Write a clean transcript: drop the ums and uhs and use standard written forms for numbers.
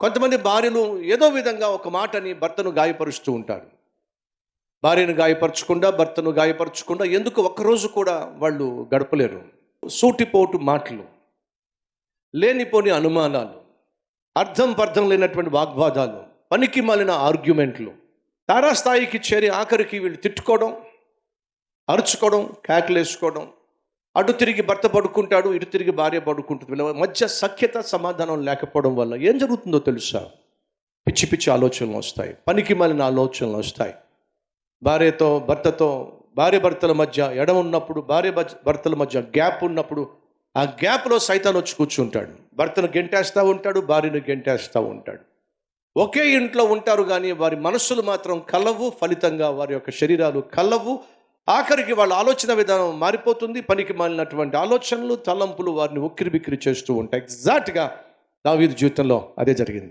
కొంతమంది భార్యలు ఏదో విధంగా ఒక మాటని భర్తను గాయపరుస్తూ ఉంటారు. భార్యను గాయపరచకుండా, భర్తను గాయపరచకుండా ఎందుకు ఒక్కరోజు కూడా వాళ్ళు గడపలేరు. సూటిపోటు మాటలు, లేనిపోని అనుమానాలు, అర్థం పర్థం లేనటువంటి వాగ్వాదాలు, పనికి మాలిన ఆర్గ్యుమెంట్లు తారాస్థాయికి చేరి ఆఖరికి వీళ్ళు తిట్టుకోవడం, అరుచుకోవడం, కేకలేసుకోవడం. అటు తిరిగి భర్త పడుకుంటాడు, ఇటు తిరిగి భార్య పడుకుంటుంది. వీళ్ళ మధ్య సఖ్యత సమాధానం లేకపోవడం వల్ల ఏం జరుగుతుందో తెలుసా? పిచ్చి పిచ్చి ఆలోచనలు వస్తాయి, పనికి మాలిన ఆలోచనలు వస్తాయి. భార్య భర్తల మధ్య ఎడ ఉన్నప్పుడు, భర్తల మధ్య గ్యాప్ ఉన్నప్పుడు ఆ గ్యాప్లో సైతాన్ వచ్చి కూర్చుంటాడు. భర్తను గెంటేస్తూ ఉంటాడు, భార్యను గెంటేస్తూ ఉంటాడు. ఒకే ఇంట్లో ఉంటారు కానీ వారి మనస్సులు మాత్రం కలవు. ఫలితంగా వారి యొక్క శరీరాలు కలవు. ఆఖరికి వాళ్ళ ఆలోచన విధానం మారిపోతుంది. పనికి మాలినటువంటి ఆలోచనలు, తలంపులు వారిని ఉక్కిరి బిక్కిరి చేస్తూ ఉంటాయి. ఎగ్జాక్ట్గా దావీదు జీవితంలో అదే జరిగింది.